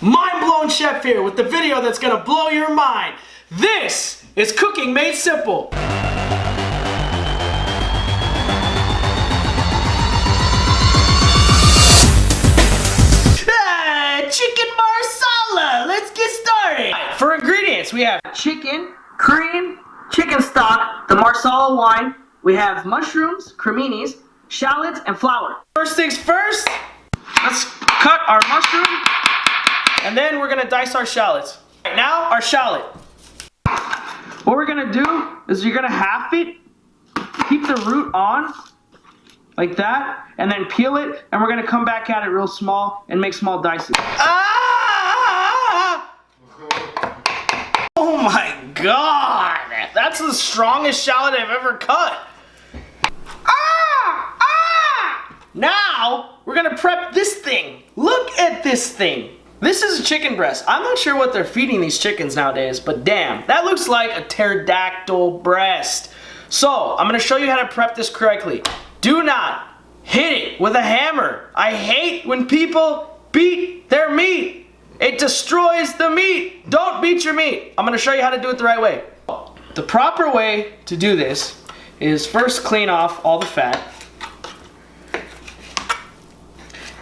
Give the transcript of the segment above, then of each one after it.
Mind-blown chef here with the video that's gonna blow your mind. This is Cooking Made Simple. Chicken Marsala, let's get started. For ingredients, we have chicken, cream, chicken stock, the Marsala wine. We have mushrooms, creminis, shallots, and flour. First things first, let's cut our mushroom, and then we're gonna dice our shallots. Right now, our shallot. What we're gonna do is you're gonna half it, keep the root on, like that, and then peel it, and we're gonna come back at it real small and make small dices. Ah! Oh my God! That's the strongest shallot I've ever cut. Ah! Ah! Now, we're gonna prep this thing. Look at this thing. This is a chicken breast. I'm not sure what they're feeding these chickens nowadays, but damn, that looks like a pterodactyl breast. So, I'm gonna show you how to prep this correctly. Do not hit it with a hammer. I hate when people beat their meat. It destroys the meat. Don't beat your meat. I'm gonna show you how to do it the right way. The proper way to do this is first clean off all the fat.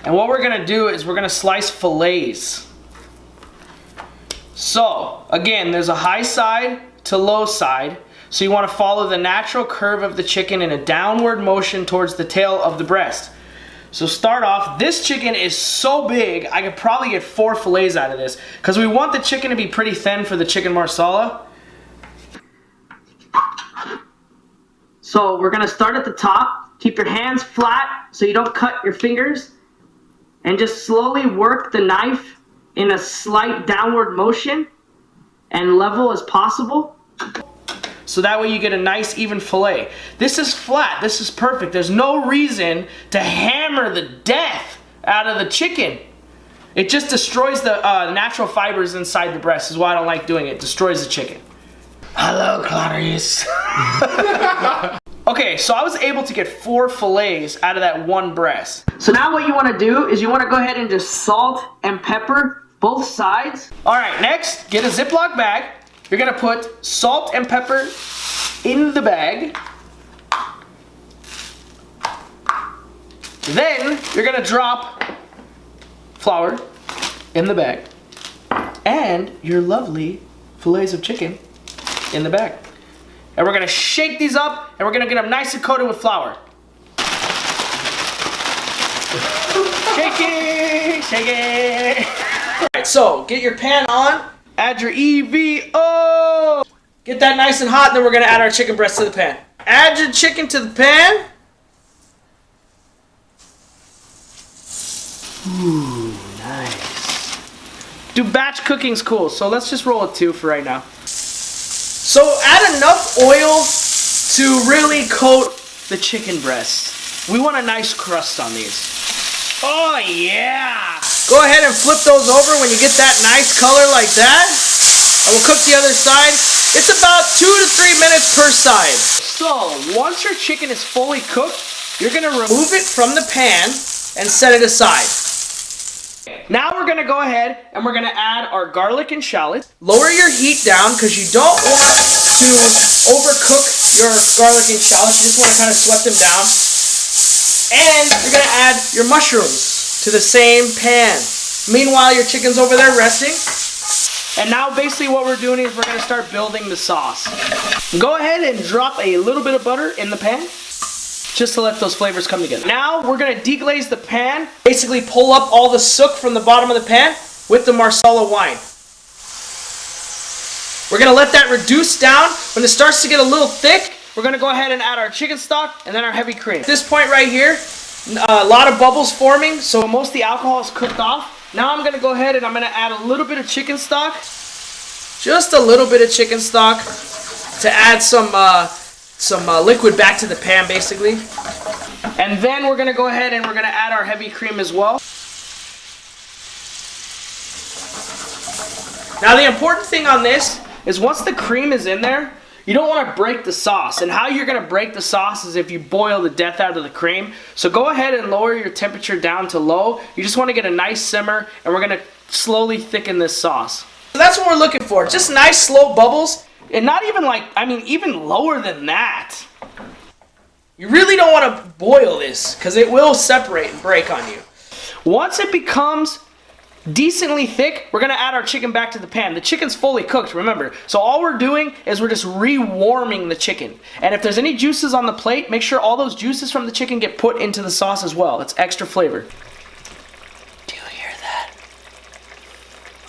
And what we're gonna do is we're gonna slice fillets. So, again, there's a high side to low side. So you want to follow the natural curve of the chicken in a downward motion towards the tail of the breast. So start off, this chicken is so big, I could probably get 4 fillets out of this, because we want the chicken to be pretty thin for the chicken marsala. So we're gonna start at the top, keep your hands flat so you don't cut your fingers, and just slowly work the knife in a slight downward motion and level as possible. So that way you get a nice even fillet. This is flat, this is perfect. There's no reason to hammer the death out of the chicken. It just destroys the natural fibers inside the breast is why I don't like doing it. It destroys the chicken. Hello, Clarice. Okay, so I was able to get 4 fillets out of that one breast. So now what you wanna do is you wanna go ahead and just salt and pepper both sides. All right, next, get a Ziploc bag. You're gonna put salt and pepper in the bag. Then you're gonna drop flour in the bag and your lovely fillets of chicken in the bag. And we're gonna shake these up and we're gonna get them nice and coated with flour. Shake it, shake it. All right, so get your pan on. Add your EVO. Get that nice and hot, then we're gonna add our chicken breast to the pan. Add your chicken to the pan. Ooh, nice. Do batch cooking's cool, so let's just roll it 2 for right now. So add enough oil to really coat the chicken breast. We want a nice crust on these. Oh yeah! Go ahead and flip those over when you get that nice color like that. And we'll cook the other side. It's about 2 to 3 minutes per side. So, once your chicken is fully cooked, you're gonna remove it from the pan and set it aside. Now we're gonna go ahead and we're gonna add our garlic and shallot. Lower your heat down because you don't want to overcook your garlic and shallot. You just wanna kind of sweat them down. And you're gonna add your mushrooms to the same pan. Meanwhile, your chicken's over there resting. And now basically what we're doing is we're gonna start building the sauce. Go ahead and drop a little bit of butter in the pan, just to let those flavors come together. Now we're gonna deglaze the pan, basically pull up all the soot from the bottom of the pan with the Marsala wine. We're gonna let that reduce down. When it starts to get a little thick, we're gonna go ahead and add our chicken stock and then our heavy cream. At this point right here, a lot of bubbles forming, so most of the alcohol is cooked off. Now I'm gonna go ahead and I'm gonna add a little bit of chicken stock. Just a little bit of chicken stock to add some liquid back to the pan basically. And then we're gonna go ahead and we're gonna add our heavy cream as well. Now the important thing on this is once the cream is in there, you don't want to break the sauce. And how you're going to break the sauce is if you boil the death out of the cream. So go ahead and lower your temperature down to low. You just want to get a nice simmer, and we're going to slowly thicken this sauce. So that's what we're looking for. Just nice slow bubbles. And not even like, I mean, even lower than that. You really don't want to boil this because it will separate and break on you. Once it becomes decently thick, we're going to add our chicken back to the pan. The chicken's fully cooked, remember. So all we're doing is we're just re-warming the chicken. And if there's any juices on the plate, make sure all those juices from the chicken get put into the sauce as well. It's extra flavor. Do you hear that?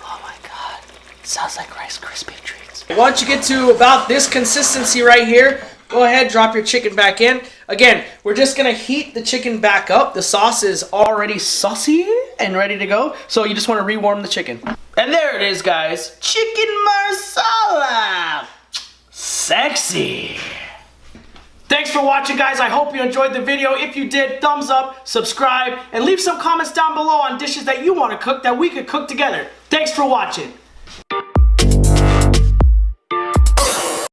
Oh my God. Sounds like Rice Krispie treats. Once you get to about this consistency right here, go ahead, drop your chicken back in. Again, we're just gonna heat the chicken back up. The sauce is already saucy and ready to go, so you just wanna rewarm the chicken. And there it is, guys. Chicken marsala. Sexy. Thanks for watching, guys. I hope you enjoyed the video. If you did, thumbs up, subscribe, and leave some comments down below on dishes that you wanna cook that we could cook together. Thanks for watching.